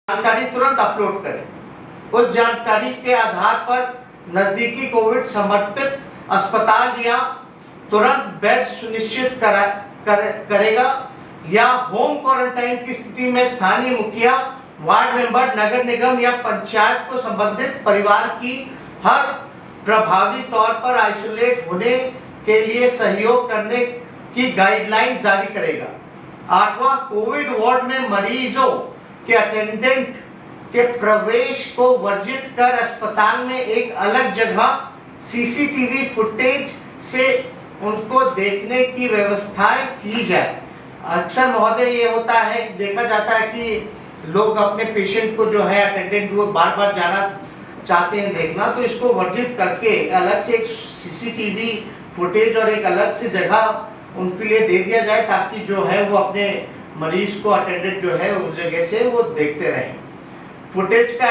जानकारी तुरंत अपलोड करें। उस जानकारी के आधार पर नजदीकी कोविड समर्पित अस्पताल या तुरंत बेड सुनिश्चित करेगा या होम क्वारंटाइन की स्थिति में स्थानीय मुखिया, वार्ड मेंबर, नगर निगम या पंचायत को संबंधित परिवार की हर प्रभावी तौर पर आइसोलेट होने के लिए सहयोग करने की गाइडलाइन जारी करेगा। 8वां, कोविड वार्ड में मरीजों के अटेंडेंट के प्रवेश को वर्जित कर अस्पताल में एक अलग जगह सीसीटीवी फुटेज से उनको देखने की व्यवस्थाएं की जाए। अक्सर महोदय ये होता है, देखा जाता है कि लोग अपने पेशेंट को जो है अटेंडेंट वो बार बार जाना चाहते हैं देखना, तो इसको वर्जित करके अलग से एक सीसीटीवी फुटेज और एक अलग से जगह उनके लिए दे दिया जाए, ताकि जो है वो अपने मरीज को अटेंडेंट जो है उस जगह से वो देखते रहें। फुटेज का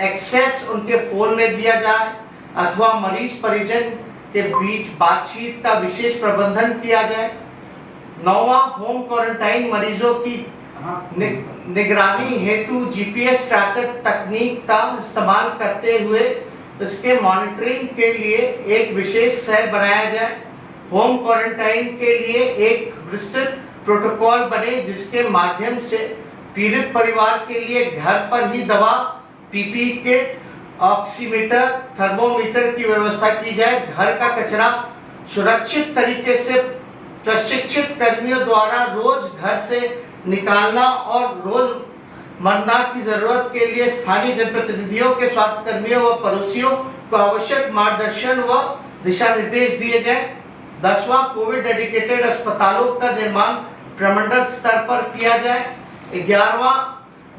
एक्सेस उनके फोन में दिया जाए अथवा मरीज परिजन के बीच बातचीत का विशेष प्रबंधन किया जाए। 9वां, होम क्वारंटाइन मरीजों की निगरानी हेतु जीपीएस ट्रैकर तकनीक का इस्तेमाल करते हुए इसके मॉनिटरिंग के लिए एक विशेष सेल बनाया जाए। होम क्वारंटाइन के लिए एक विस्तृत प्रोटोकॉल बने जिसके माध्यम से पीड़ित परिवार के लिए घर पर ही दवा, पीपीई किट, ऑक्सीमीटर, थर्मोमीटर की व्यवस्था की जाए। घर का कचरा सुरक्षित तरीके से प्रशिक्षित कर्मियों द्वारा रोज घर से निकालना और रोजमर्रा की जरूरत के लिए स्थानीय जनप्रतिनिधियों के स्वास्थ्य कर्मियों व पड़ोसियों को आवश्यक मार्गदर्शन व दिशा निर्देश दिए जाए। 10वां, कोविड डेडिकेटेड अस्पतालों का निर्माण प्रमंडल स्तर पर किया जाए। 11वां,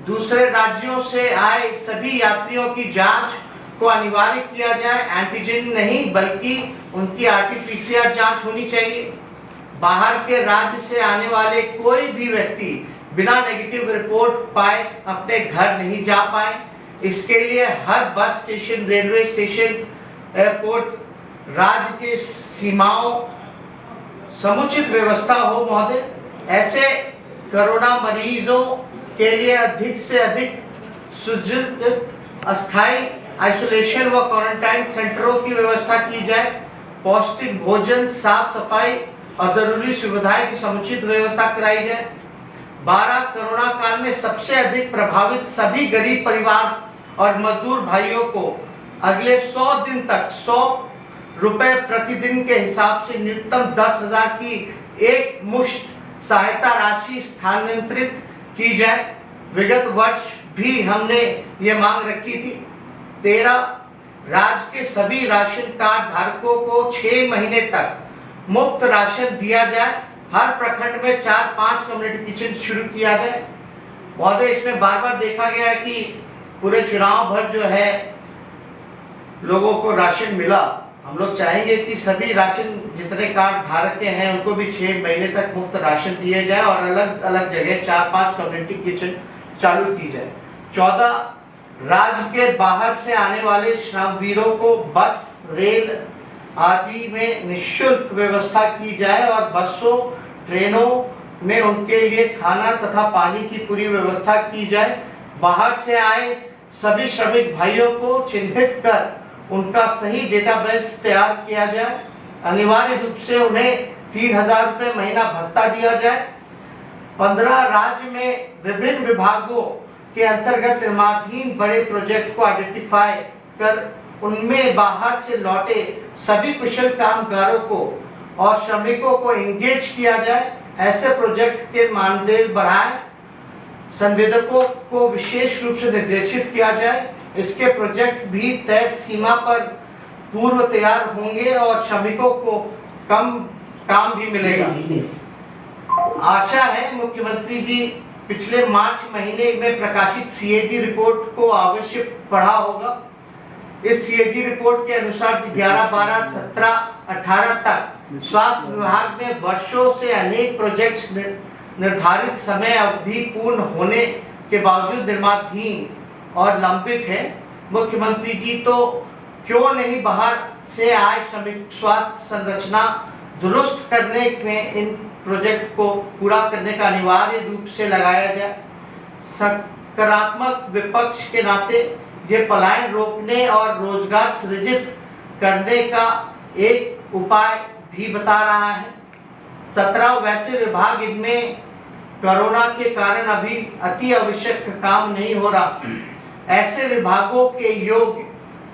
दूसरे राज्यों से आए सभी यात्रियों की जांच को अनिवार्य किया जाए। एंटीजन नहीं बल्कि उनकी आरटीपीसीआर जांच होनी चाहिए। बाहर के राज्य से आने वाले कोई भी व्यक्ति बिना नेगेटिव रिपोर्ट पाए अपने घर नहीं जा पाए। इसके लिए हर bus station, railway station, airport, राज्य के सीमाओं समुचित व्यवस्था हो महोदय। ऐसे कोरोना मरीजों के लिए अधिक से अधिक सुसज्जित अस्थायी आइसोलेशन व क्वारंटाइन सेंटरों की व्यवस्था की जाए। पौष्टिक भोजन, साफ सफाई और जरूरी सुविधाएं की समुचित व्यवस्था कराई जाए। 12, कोरोना काल में सबसे अधिक प्रभावित सभी गरीब परिवार और मजदूर भाइयों को अगले 100 दिन तक 100 रुपए प्रतिदिन के हिसाब से न्यूनतम 10,000 की एक मुश्त सहायता राशि स्थानांतरित की जाए। विगत वर्ष भी हमने ये मांग रखी थी। 13, राज्य के सभी राशन कार्ड धारकों को 6 महीने तक मुफ्त राशन दिया जाए। हर प्रखंड में 4-5 कम्युनिटी किचन शुरू किया जाए। महोदय, इसमें बार बार देखा गया है कि पूरे चुनाव भर जो है लोगों को राशन मिला। हम लोग चाहेंगे कि सभी राशन जितने कार्ड धारक हैं उनको भी 6 महीने तक मुफ्त राशन दिए जाए और अलग अलग जगह 4-5 कम्युनिटी किचन चालू की जाए। 14, राज्य के बाहर से आने वाले श्रमवीरों को बस, रेल आदि में निःशुल्क व्यवस्था की जाए और बसों, ट्रेनों में उनके लिए खाना तथा पानी की पूरी व्यवस्था की जाए। बाहर से आए सभी श्रमिक भाइयों को चिन्हित कर उनका सही डेटाबेस तैयार किया जाए। अनिवार्य रूप से उन्हें 3,000 रुपये महीना भत्ता दिया जाए। 15, राज्य में विभिन्न विभागों के अंतर्गत निर्माणाधीन बड़े प्रोजेक्ट को आइडेंटिफाई कर उनमें बाहर से लौटे सभी कुशल कामगारों को और श्रमिकों को एंगेज किया जाए। ऐसे प्रोजेक्ट के मानदेय बढ़ाएं। संवेदकों को विशेष रूप से निर्देशित किया जाए। इसके प्रोजेक्ट भी तय सीमा पर पूर्व तैयार होंगे और श्रमिकों को कम काम भी मिलेगा। आशा है मुख्यमंत्री जी पिछले मार्च महीने में प्रकाशित सीएजी रिपोर्ट को अवश्य पढ़ा होगा। इस सीएजी रिपोर्ट के अनुसार 11, 12, 17, 18 तक स्वास्थ्य विभाग में वर्षों से अनेक प्रोजेक्ट्स निर्धारित समय अवधि पूर्ण होने के बावजूद निर्माणाधीन और लंबित है। मुख्यमंत्री जी तो क्यों नहीं बाहर से आए श्रमिक स्वास्थ्य संरचना दुरुस्त करने में इन प्रोजेक्ट को पूरा करने का अनिवार्य रूप से लगाया जाए। सकारात्मक विपक्ष के नाते ये पलायन रोकने और रोजगार सृजित करने का एक उपाय भी बता रहा है। 17 वैसे विभाग, इनमें कोरोना के कारण अभी अति आवश्यक काम नहीं हो रहा, ऐसे विभागों के योग्य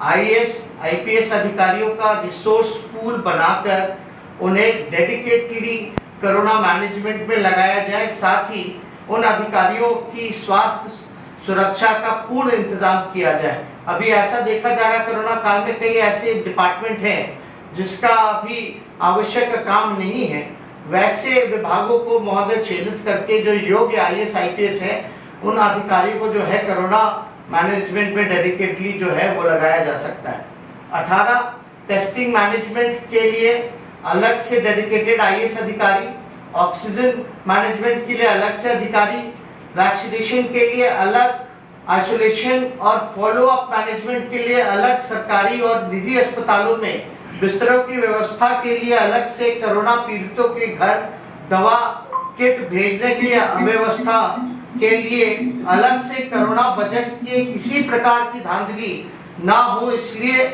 IAS IPS अधिकारियों का रिसोर्स पूल बनाकर उन्हें डेडिकेटली कोरोना मैनेजमेंट में लगाया जाए। साथ ही उन अधिकारियों की स्वास्थ्य सुरक्षा का पूर्ण इंतजाम किया जाए। अभी ऐसा देखा जा रहा है कोरोना काल में कई ऐसे डिपार्टमेंट हैं जिसका अभी आवश्यक काम नहीं है, वैसे विभागों को महोदय चिन्हित करके जो योग्य IAS IPS है उन अधिकारियों को जो है कोरोना मैनेजमेंट में डेडिकेटली जो है वो लगाया जा सकता है। 18 टेस्टिंग मैनेजमेंट के लिए अलग से डेडिकेटेड IAS अधिकारी, ऑक्सीजन मैनेजमेंट के लिए अलग से अधिकारी, वैक्सीनेशन के लिए अलग, आइसोलेशन और फॉलो अप मैनेजमेंट के लिए अलग, सरकारी और निजी अस्पतालों में बिस्तरों की व्यवस्था के लिए अलग से, कोरोना पीड़ितों के घर दवा किट भेजने की व्यवस्था के लिए अलग से, कोरोना बजट के किसी प्रकार की धांधली ना हो इसलिए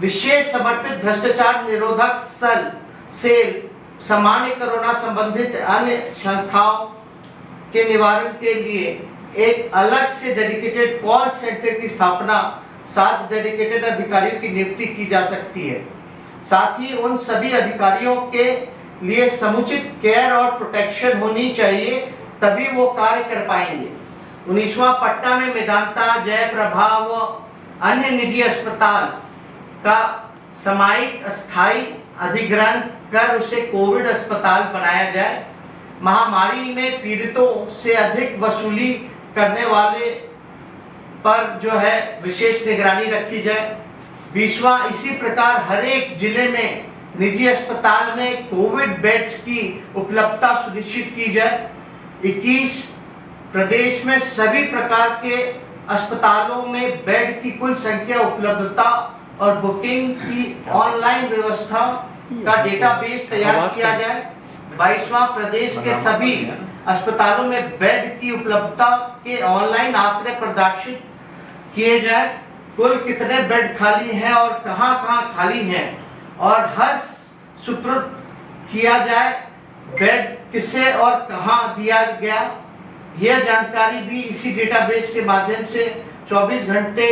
विशेष समर्पित भ्रष्टाचार निरोधक सेल सामान्य कोरोना संबंधित अन्य शंकाओं के निवारण के लिए एक अलग से डेडिकेटेड कॉल सेंटर की स्थापना, 7 डेडिकेटेड अधिकारियों की नियुक्ति की जा सकती है। साथ ही उन सभी अधिकारियों के लिए समुचित केयर और प्रोटेक्शन होनी चाहिए, तभी वो कार्य कर पाएंगे। 19वां पट्टा में मेदांता, जयप्रभा व अन्य निजी अस्पताल का सामयिक अस्थायी अधिग्रहण कर उसे कोविड अस्पताल बनाया जाए। महामारी में पीड़ितों से अधिक वसूली करने वाले पर जो है विशेष निगरानी रखी जाए। 20वां, इसी प्रकार हर एक जिले में निजी अस्पताल में कोविड बेड्स की उपलब्धता सुनिश्चित की जाए। 21, प्रदेश में सभी प्रकार के अस्पतालों में बेड की कुल संख्या, उपलब्धता और बुकिंग की ऑनलाइन व्यवस्था का डेटाबेस तैयार किया जाए। 22वां, प्रदेश के सभी अस्पतालों में बेड की उपलब्धता के ऑनलाइन आंकड़े प्रदर्शित किए जाए, कुल कितने बेड खाली हैं और कहां-कहां खाली हैं, और हर सुपुर्द किया जाए बेड किसे और कहां दिया गया। यह जानकारी भी इसी डेटाबेस के माध्यम से 24 घंटे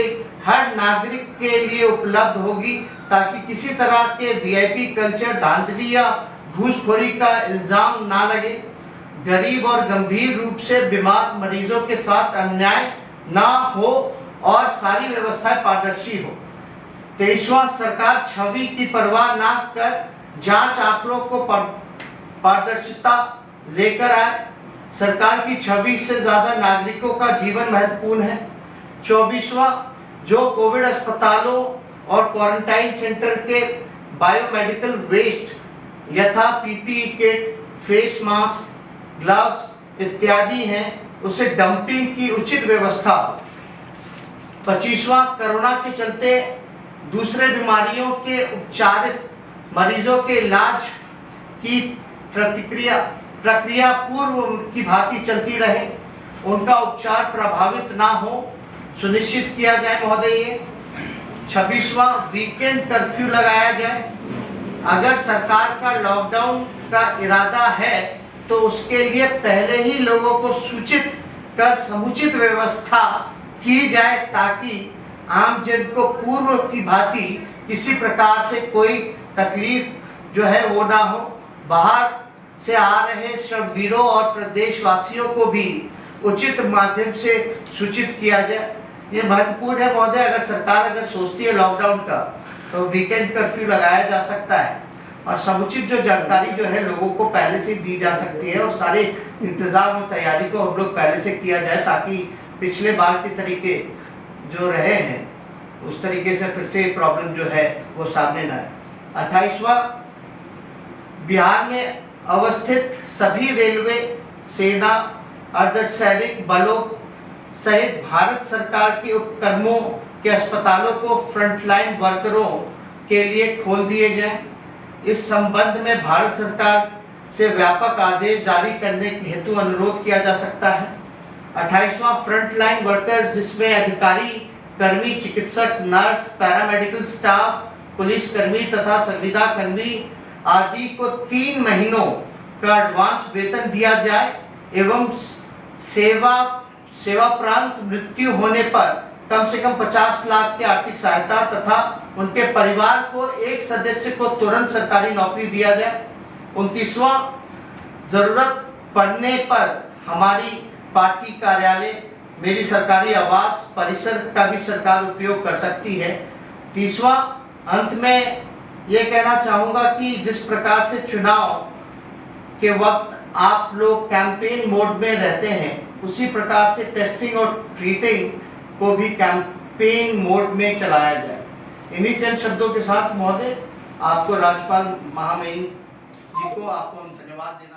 हर नागरिक के लिए उपलब्ध होगी, ताकि किसी तरह के VIP कल्चर, धांधली या घूसखोरी का इल्जाम ना लगे, गरीब और गंभीर रूप से बीमार मरीजों के साथ अन्याय ना हो और सारी व्यवस्थाएं पारदर्शी हो। 23वां, सरकार छवि की परवाह ना कर जांच आंकड़ों को पारदर्शिता लेकर आए। सरकार की छवि से ज्यादा नागरिकों का जीवन महत्वपूर्ण है। 24वां, जो कोविड अस्पतालों और क्वारंटाइन सेंटर के बायोमेडिकल वेस्ट यथा PPE kit, face mask, gloves इत्यादि हैं, उसे डंपिंग की उचित व्यवस्था हो। 25वां, कोरोना के चलते दूसरे बीमारियों के उपचारित मरीजों के इलाज की प्रक्रिया पूर्व की भांति चलती रहे, उनका उपचार प्रभावित ना हो, सुनिश्चित किया जाए महोदय। 26वां, वीकेंड कर्फ्यू लगाया जाए। अगर सरकार का लॉकडाउन का इरादा है तो उसके लिए पहले ही लोगों को सूचित कर समुचित व्यवस्था की जाए, ताकि आम जन को पूर्व की भांति किसी प्रकार से कोई तकलीफ जो है वो ना हो। बाहर से आ रहे श्रमवीरों और प्रदेशवासियों को भी उचित माध्यम से सूचित किया जाए। ये महत्वपूर्ण है महोदय। अगर सरकार सोचती है लॉकडाउन का, तो वीकेंड कर्फ्यू लगाया जा सकता है और समुचित जो जानकारी जो है लोगों को पहले से दी जा सकती है, और सारे इंतजाम और तैयारी को हम लोग पहले से किया जाए, ताकि पिछले बार के तरीके जो रहे हैं उस तरीके से फिर से प्रॉब्लम जो है वो सामने न आए। 28वां, बिहार में अवस्थित सभी रेलवे, सेना, अर्धसैनिक बलों सहित भारत सरकार के उपक्रमों के अस्पतालों को फ्रंटलाइन वर्करों के लिए खोल दिए जाएं। इस संबंध में भारत सरकार से व्यापक आदेश जारी करने के हेतु अनुरोध किया जा सकता है। 28वां फ्रंटलाइन वर्कर्स, जिसमें अधिकारी, कर्मी, चिकित्सक, नर्स, पैरामेडिकल स्टाफ, पुलिस कर्मी तथा संविदा कर्मी आदि को 3 महीनों का एडवांस वेतन दिया जाए एवं सेवाप्रांत मृत्यु होने पर कम से कम 50 लाख की आर्थिक सहायता तथा उनके परिवार को एक सदस्य को तुरंत सरकारी नौकरी दिया जाए। 29वां, जरूरत पड़ने पर हमारी पार्टी कार्यालय, मेरी सरकारी आवास परिसर का भी सरकार उपयोग कर सकती है। 30वां, अंत में ये कहना चाहूंगा कि जिस प्रकार से चुनाव के वक्त आप लोग कैंपेन मोड में रहते हैं, उसी प्रकार से टेस्टिंग और ट्रीटिंग को भी कैंपेन मोड में चलाया जाए। इन्हीं चंद शब्दों के साथ महोदय, आपको राज्यपाल महामहिम जी को आपको धन्यवाद देना